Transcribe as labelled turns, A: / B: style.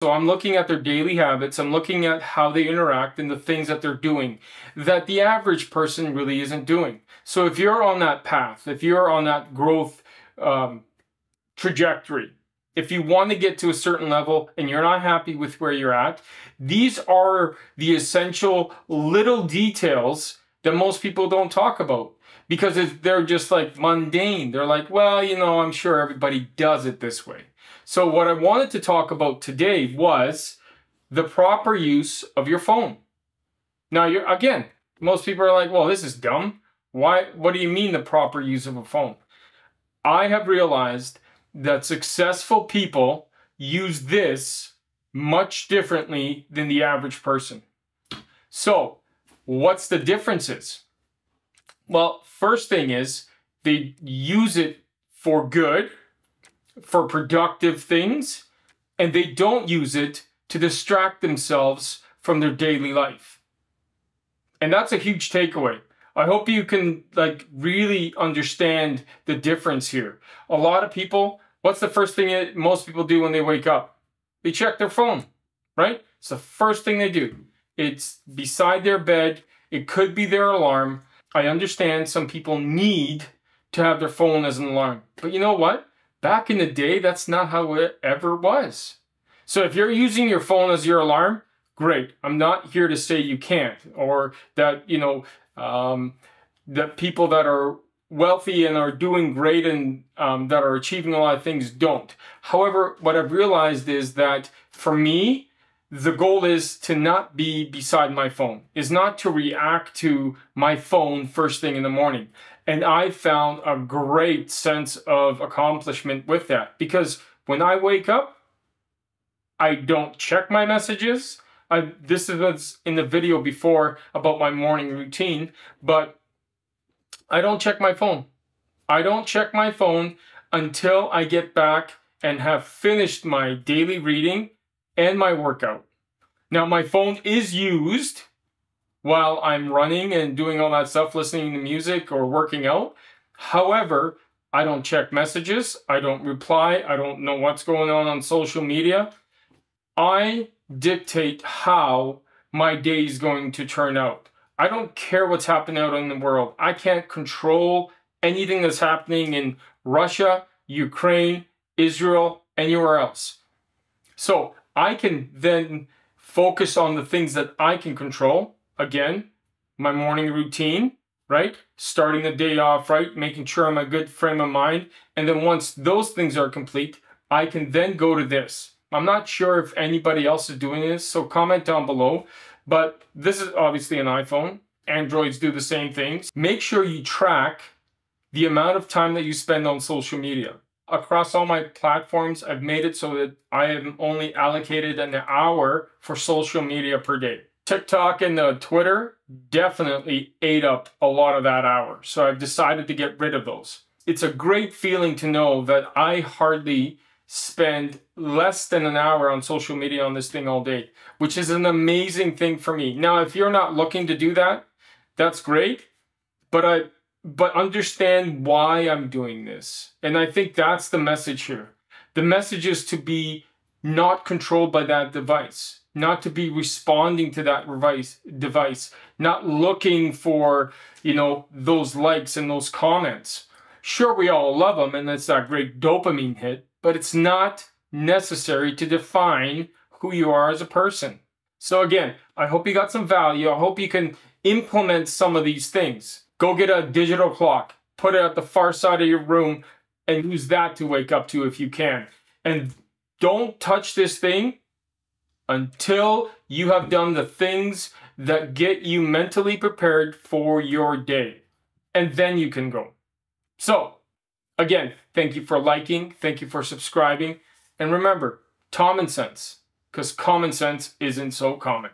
A: So I'm looking at their daily habits, I'm looking at how they interact and the things that they're doing that the average person really isn't doing. So if you're on that path, if you're on that growth trajectory, if you want to get to a certain level and you're not happy with where you're at, these are the essential little details that most people don't talk about because they're just like mundane. They're like, well, you know, I'm sure everybody does it this way. So what I wanted to talk about today was the proper use of your phone. Now, again, most people are like, well, this is dumb. Why? What do you mean the proper use of a phone? I have realized that successful people use this much differently than the average person. So, what's the differences? Well, first thing is they use it for good, for productive things, and they don't use it to distract themselves from their daily life. And that's a huge takeaway. I hope you can really understand the difference here. A lot of people, what's the first thing most people do when they wake up? They check their phone, right? It's the first thing they do. It's beside their bed. It could be their alarm. I understand some people need to have their phone as an alarm. But you know what? Back in the day, that's not how it ever was. So if you're using your phone as your alarm, great. I'm not here to say you can't, or that, that people that are wealthy and are doing great and that are achieving a lot of things don't. However, what I've realized is that for me, the goal is to not be beside my phone, is not to react to my phone first thing in the morning. And I found a great sense of accomplishment with that because when I wake up, I don't check my messages. This was in the video before about my morning routine, but I don't check my phone. I don't check my phone until I get back and have finished my daily reading and my workout. Now, my phone is used while I'm running and doing all that stuff, listening to music or working out. However, I don't check messages. I don't reply. I don't know what's going on social media. I dictate how my day is going to turn out. I don't care what's happening out in the world. I can't control anything that's happening in Russia, Ukraine, Israel, anywhere else. So I can then focus on the things that I can control. Again, my morning routine, right? Starting the day off right, making sure I'm a good frame of mind. And then once those things are complete, I can then go to this. I'm not sure if anybody else is doing this, so comment down below. But this is obviously an iPhone. Androids do the same things. Make sure you track the amount of time that you spend on social media. Across all my platforms, I've made it so that I am only allocated an hour for social media per day. TikTok and Twitter definitely ate up a lot of that hour. So I've decided to get rid of those. It's a great feeling to know that I hardly spend less than an hour on social media on this thing all day, which is an amazing thing for me. Now, if you're not looking to do that, that's great, but understand why I'm doing this. And I think that's the message here. The message is to be not controlled by that device, not to be responding to that device, not looking for, those likes and those comments. Sure, we all love them and it's that great dopamine hit, but it's not necessary to define who you are as a person. So again, I hope you got some value. I hope you can implement some of these things. Go get a digital clock, put it at the far side of your room, and use that to wake up to if you can. And don't touch this thing until you have done the things that get you mentally prepared for your day. And then you can go. So, again, thank you for liking, thank you for subscribing, and remember, Tommensense, because common sense isn't so common.